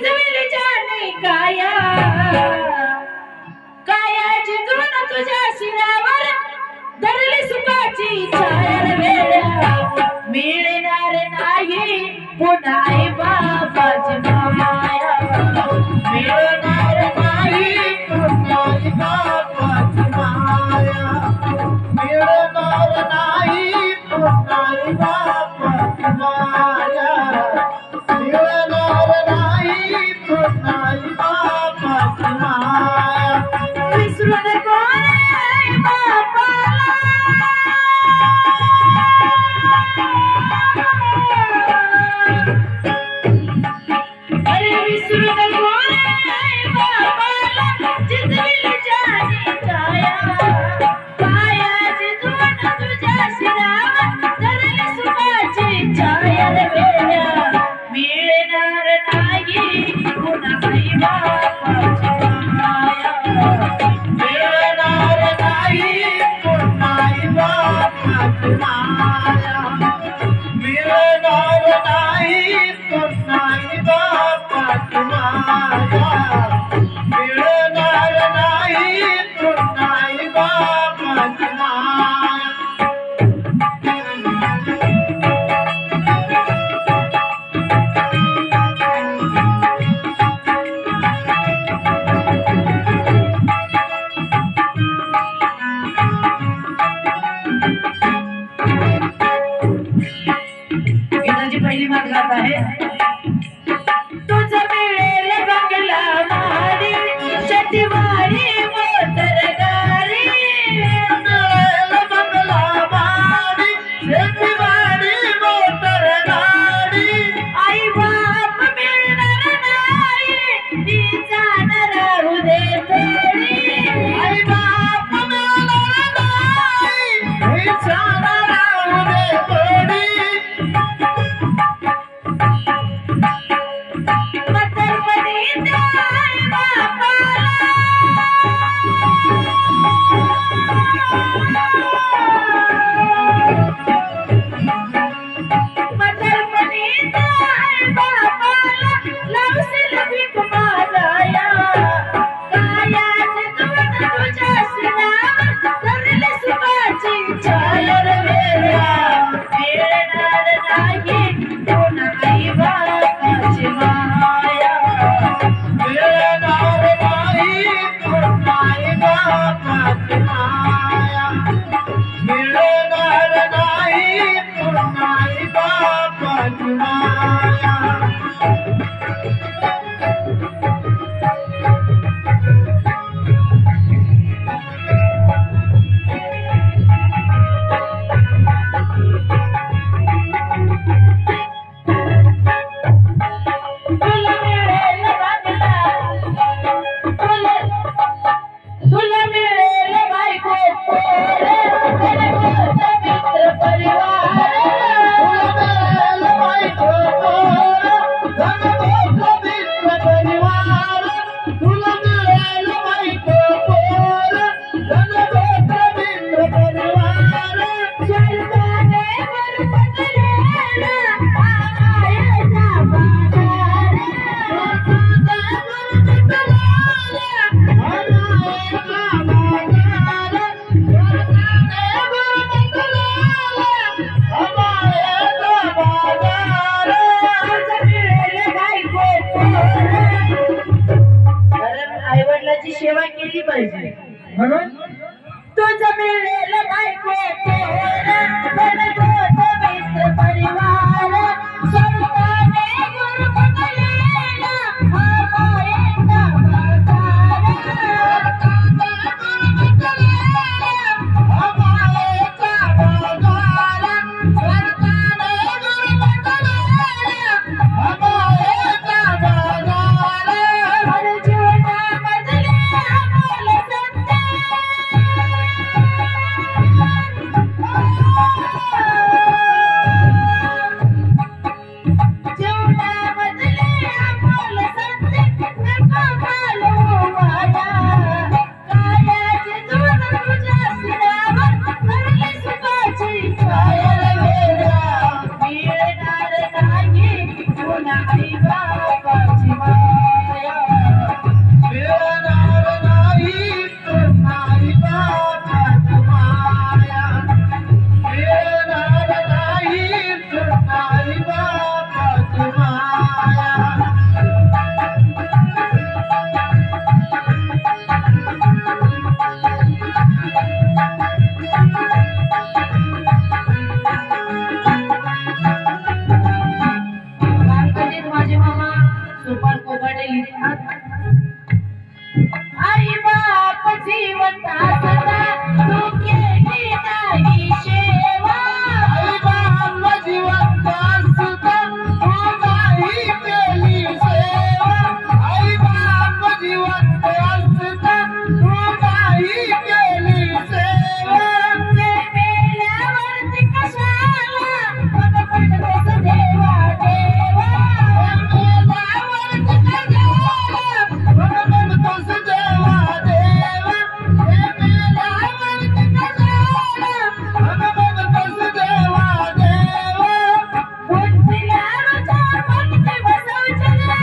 जिजविली जाणे काया कायाची जुळण तुझ्या शिरावर धरली सुखाची छाया वेळा मिळणार नाही पुन्हा आई बाबाची माया मिळणार नाही पुन्हा आई बाबाची माया मिळणार नाही पुन्हा आई बाबाची माया मिळणार नाही पुन्हा आई बाबाची माया विसरू नको रे बापाला अरे विसरू नको रे बापाला जिजविली जाणे काया कायाची जुळण तुझ्या शिरावर धरली सुखाची छाया वेळा मिळणार नाही पुन्हा आई बापाची माया मिळणार नाही पुन्हा आई बापाची माया मिळणार नाही पुन्हा आई बापाची माया मिळणार नाही पुन्हा आई बापाची माया गीताची पहिली मात गात आहे तुझं मिळेल बंगला मारी शेतीवारी मोटर गाडी मिळेल बंगला मारी शेतीवारी मोटर गाडी आई बाप मिळणार नाही ती जाणार राहू दे थोडी आई बाप मिळणार नाही ती जाणार राहू दे थोडी सेवा केली पाहिजे म्हणून तुझं मिळेल बायको मित्र परिवार स्वर्गाने गुरु पटलेला हा मायेचा बाजार स्वर्गाने गुरु पटलेला हा मायेचा बाजार स्वर्गाने गुरु पटलेला हा मायेचा बाजार हर जीवनामधले अमोल सत्य गोगाटे लिहितात आई बाप जिवंत असता तू केली नाही सेवा आई बाप जिवंत असता तू नाही केली सेवा आई बाप जिवंत असता तू नाही केली सेवा मेल्यावरती कशाला मग पडतोस देवा देवा मेल्यावरती कशाला मग पडतोस देवा देवा मेल्यावरती कशाला मग पडतोस देवा देवा बुद्धीला रुचा भक्ती बसवचले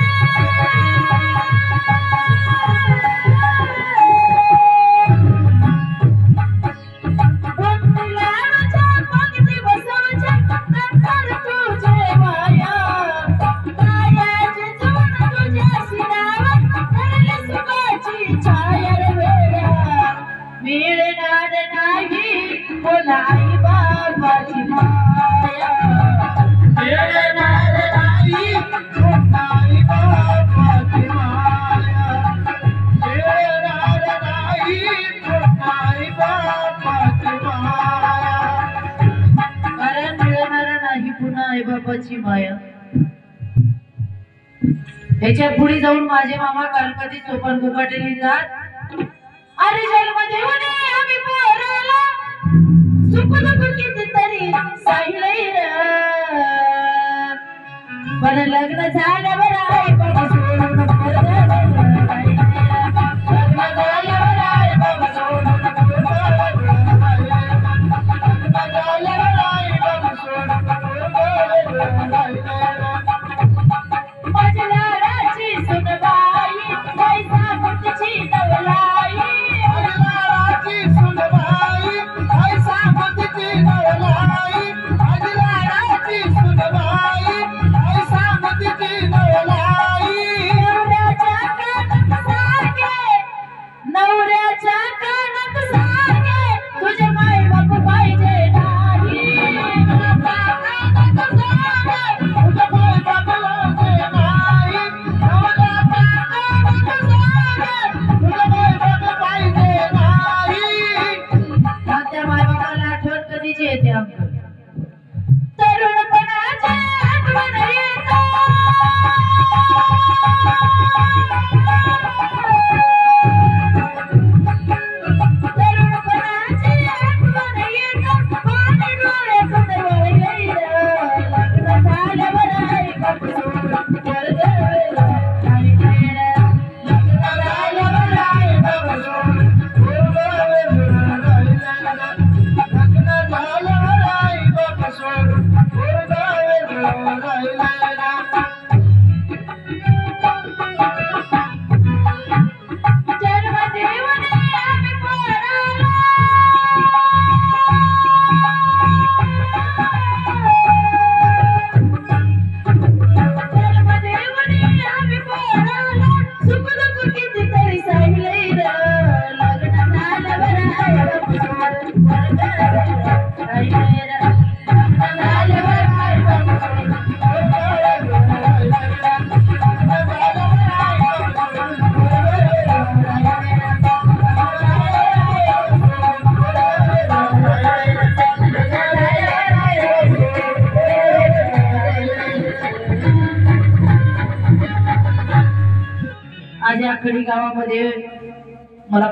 मिळणार नाही बोलाई बाबाची माया मिळणार नाही आई बापाची माया मिळणार नाही आई बापाची माया कारण मिळणार नाही पुन्हा आई बाबाची माया ह्याच्या पुढे जाऊन माझे मामा गणपती सोपान गोगाटे लिहितात अरे जन्म देऊन आम्ही पोराला सुख दुःख कितीतरी सांगलंय पण लग्न झाल्यावर आई बाबा सोडून लग्न झाल्यावर आई बाबा सोडून माझ्या लाडाची सुनबाई पैसा मुठची नवलाई नवऱ्याच्या कानात सारखे तुझे माय बाप पाहिजे त्या माय बापाला आठवण कधीची येते आमचं तरुणपणाची आठवण येते आज या खडी गावामध्ये मला